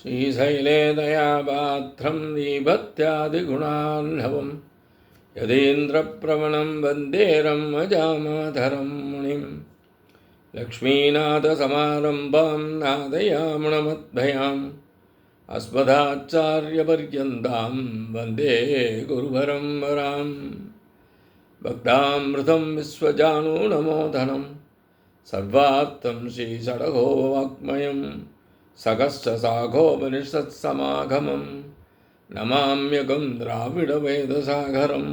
श्रीशैले दयापात्रं दीभत्यादिगुणार्णवं यतीन्द्रप्रवणं वन्दे रम्यजामातरं मुनिं लक्ष्मीनाथसमारम्भां नादयामुनमद्भयाम् अस्मदाचार्यपर्यन्तां वन्दे गुरुपरम्परां भक्तामृतं विश्वजानूनमोदनं सर्वार्थं श्रीषडगोवाग्मयं सकश्चसाघोपनिषत्समागमं नमाम्यகம் திராவிடவேதசாகரம்.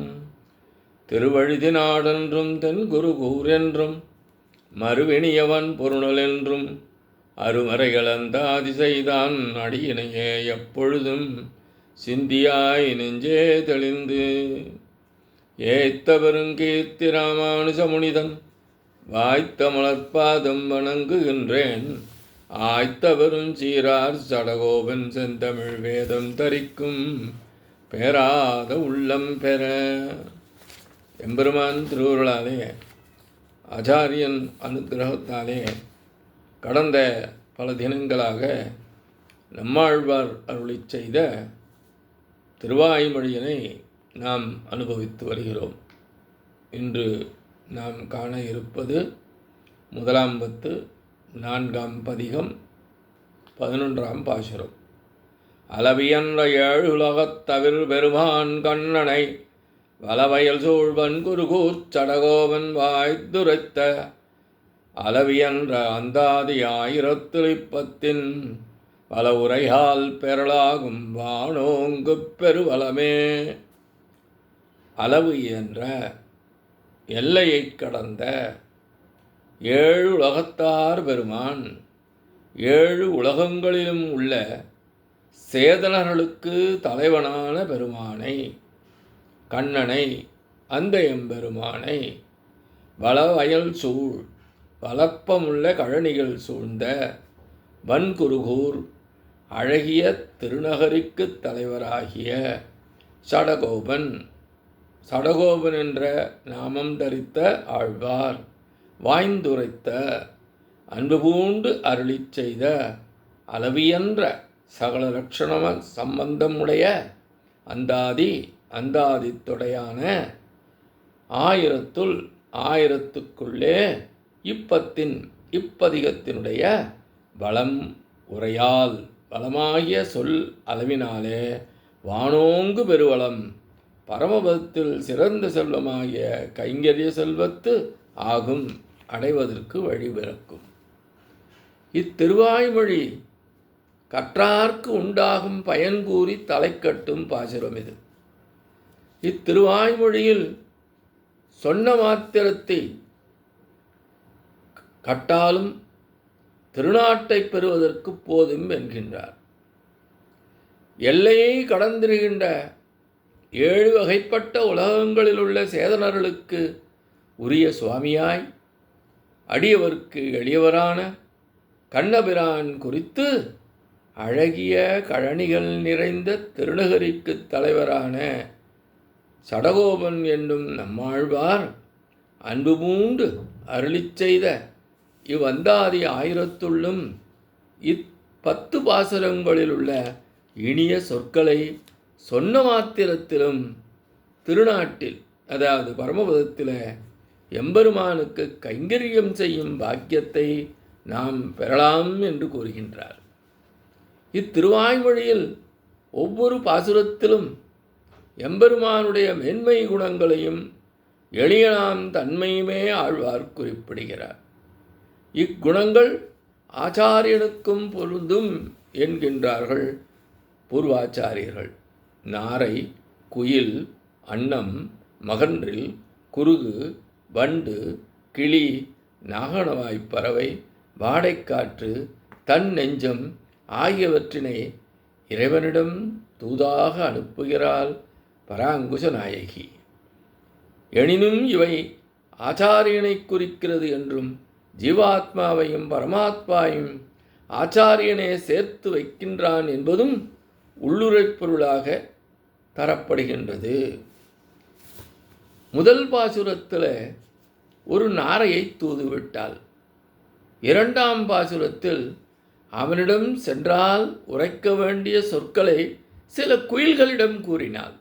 திருவழுதினாடென்றும் தென்குருகூர் என்றும் மறுவினியவன் பொருணல் என்றும் அருமறைகளந்த அதிசைதான் அடியினையே எப்பொழுதும் சிந்தியாய் நெஞ்சே தெளிந்து ஏத்த பெருங்கீர்த்தி ராமானுஜமுனிதன் வாய்த்த மலர்பாதம் வணங்குகின்றேன். ஆய்த்த பெரும் சீரார் சடகோபன் செந்தமிழ் வேதம் தரிக்கும் பேராத உள்ளம் பெற. எம்பெருமான் திருவுருளாலே ஆச்சாரியன் அனுகிரகத்தாலே கடந்த பல தினங்களாக நம்மாழ்வார் அருளிச் செய்த திருவாய்மொழியினை நாம் அனுபவித்து வருகிறோம். இன்று நாம் காண இருப்பது முதலாம் பத்து, 4ஆம் பதிகம், 11ஆம் பாசுரம். அளவியன்ற ஏழுலகத் தவிர் பெருமான் கண்ணனை வலவயல் சூழ்வன் குருகூர் சடகோபன் வாய்த்துரைத்த அளவியன்ற அந்தாதி 1010 பல உரையால் பெறலாகும் வானோங்கு பெருவலமே. அளவு என்ற எல்லையை கடந்த 7 உலகத்தார் பெருமான் 7 உலகங்களிலும் உள்ள சேதனர்களுக்கு தலைவனான பெருமானை, கண்ணனை, அந்த எம்பெருமானை வளவயல் சூழ் வளப்பமுள்ள கழனிகள் சூழ்ந்த வன்குருகூர் அழகிய திருநகரிக்கு தலைவராகிய சடகோபன், சடகோபன் என்ற நாமம் தரித்த ஆழ்வார் வாய்ந்துரைத்த அன்பு பூண்டு அருளிச் செய்த அளவியன்ற சகல லட்சணம சம்பந்தமுடைய அந்தாதித்தொடையான 1000த்துள் 1000த்துக்குள்ளே இப்பதிகத்தினுடைய வளம் உரையால் வளமாகிய சொல் அளவினாலே வானோங்கு பெருவளம் பரமபதத்தில் சிறந்த செல்வமாகிய கைங்கரிய செல்வத்து ஆகும் அடைவதற்கு வழிபிறக்கும். இத்திருவாய்மொழி கற்றார்க்கு உண்டாகும் பயன் கூறி தலைக்கட்டும் பாசுரம் இது. இத்திருவாய்மொழியில் சொன்ன மாத்திரத்தை கட்டாலும் திருநாட்டை பெறுவதற்கு போதும் என்கின்றார். எல்லையை கடந்திருக்கின்ற 7 வகைப்பட்ட உலகங்களில் உள்ள சேதனர்களுக்கு உரிய சுவாமியாய் அடியவர்க்கு எளியவரான கண்ணபிரான் குறித்து அழகிய கழனிகள் நிறைந்த திருநகரிக்கு தலைவரான சடகோபன் என்னும் நம்மாழ்வார் அன்பு பூண்டு அருளிச் செய்த இவ்வந்தாதி 1000த்துள்ளும் 10 பாசுரங்களில் உள்ள இனிய சொற்களை சொன்ன மாத்திரத்திலும் திருநாட்டில், அதாவது பரமபதத்தில் எம்பெருமானுக்கு கைங்கரியம் செய்யும் பாக்கியத்தை நாம் பெறலாம் என்று கூறுகின்றார். இத்திருவாய்மொழியில் ஒவ்வொரு பாசுரத்திலும் எம்பெருமானுடைய மேன்மை குணங்களையும் எளியனாம் தன்மையுமே ஆழ்வார் குறிப்பிடுகிறார். இக்குணங்கள் ஆச்சாரியனுக்கும் பொருந்தும் என்கின்றார்கள் பூர்வாச்சாரியர்கள். நாரை, குயில், அன்னம், மகன்றில், குருகு, வண்டு, கிளி, நாகணவாய்ப் பறவை, வாடைக்காற்று, தன் நெஞ்சம் ஆகியவற்றினை இறைவனிடம் தூதாக அனுப்புகிறாள் பராங்குச நாயகி. எனினும் இவை ஆச்சாரியனை குறிக்கிறது என்றும் ஜீவாத்மாவையும் பரமாத்மாவையும் ஆச்சாரியனே சேர்த்து வைக்கின்றான் என்பதும் உள்ளுரைப் பொருளாக தரப்படுகின்றது. முதல் பாசுரத்தில் ஒரு நாரையை தூதுவிட்டாள். 2ஆம் பாசுரத்தில் அவனிடம் சென்றால் உரைக்க வேண்டிய சொற்களை சில குயில்களிடம் கூறினாள்.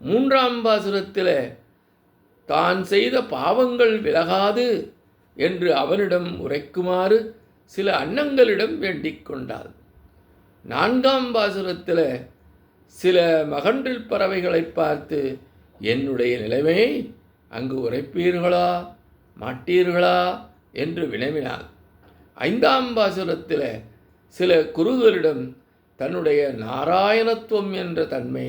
3ஆம் பாசுரத்தில் தான் செய்த பாவங்கள் விலகாது என்று அவனிடம் உரைக்குமாறு சில அன்னங்களிடம் வேண்டிக் கொண்டாள். 4ஆம் பாசுரத்தில் சில மகன்றில் பறவைகளை பார்த்து என்னுடைய நிலைமையை அங்கு உரைப்பீர்களா மாட்டீர்களா என்று வினவினாள். 5ஆம் பாசுரத்தில் சில குருகளிடம் தன்னுடைய நாராயணத்துவம் என்ற தன்மை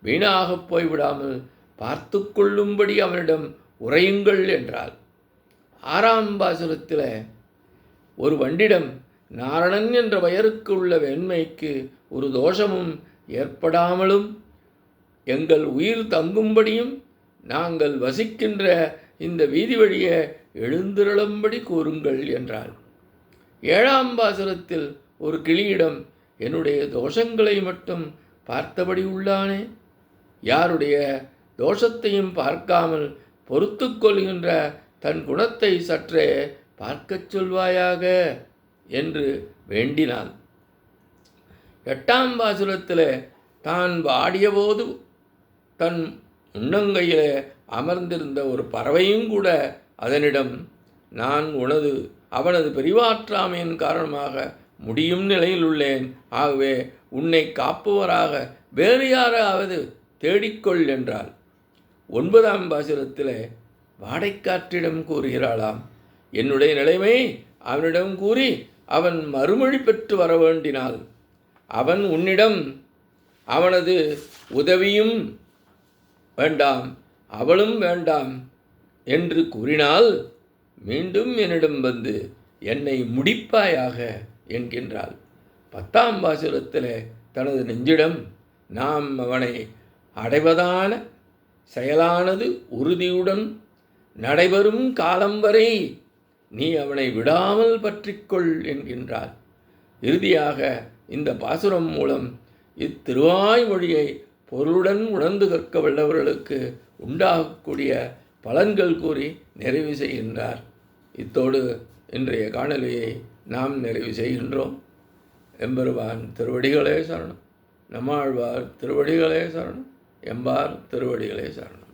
வீணாகப் போய்விடாமல் பார்த்து கொள்ளும்படி அவனிடம் உரையுங்கள் என்றாள். 6ஆம் பாசுரத்தில் ஒரு வண்டிடம் நாரணன் என்ற பெயருக்கு உள்ள வெண்மைக்கு ஒரு தோஷமும் ஏற்படாமலும் எங்கள் உயிர் தங்கும்படியும் நாங்கள் வசிக்கின்ற இந்த வீதி வழியே எழுந்திருளும்படி கூறுங்கள் என்றாள். 7ஆம் பாசுரத்தில் ஒரு கிளியிடம் என்னுடைய தோஷங்களை மட்டும் பார்த்தபடி உள்ளானே, யாருடைய தோஷத்தையும் பார்க்காமல் பொறுத்து கொள்கின்ற தன் குணத்தை சற்றே பார்க்கச் சொல்வாயாக என்று வேண்டினாள். 8ஆம் பாசுரத்தில் தான் வாடியபோது தன் முன்னங்கையில் அமர்ந்திருந்த ஒரு பறவையும் கூட அதனிடம் நான் அவனது பெரிவாற்றாமையின் காரணமாக முடியும் நிலையில் உள்ளேன், ஆகவே உன்னை காப்பவராக வேறு யாராவது தேடிக்கொள் என்றாள். 9ஆம் பாசுரத்தில் வாடைக்காற்றிடம் கூறுகிறாளாம், என்னுடைய நிலைமை அவனிடம் கூறி அவன் மறுமொழி பெற்று வர வேண்டினாள். அவன் உன்னிடம் அவனது உதவியும் வேண்டாம் அவளும் வேண்டாம் என்று கூறினால் மீண்டும் என்னிடம் வந்து என்னை முடிப்பாயாக என்கின்றாள். 10ஆம் பாசுரத்தில் தனது நெஞ்சிடம் நாம் அவனை அடைவதான செயலானது உறுதியுடன் நடைபெறும் காலம் வரை நீ அவனை விடாமல் பற்றிக்கொள் என்கின்றாள். இறுதியாக இந்த பாசுரம் மூலம் இத்திருவாய்மொழியை பொருளுடன் உணர்ந்து கற்க வல்லவர்களுக்கு உண்டாகக்கூடிய பலன்கள் கூறி நிறைவு செய்கின்றார். இத்தோடு இன்றைய காணொலியை நாம் நிறைவு செய்கின்றோம். எம்பெருமான் திருவடிகளே சரணம். நம்மாழ்வார் திருவடிகளே சரணம். எம்பார் திருவடிகளே சரணம்.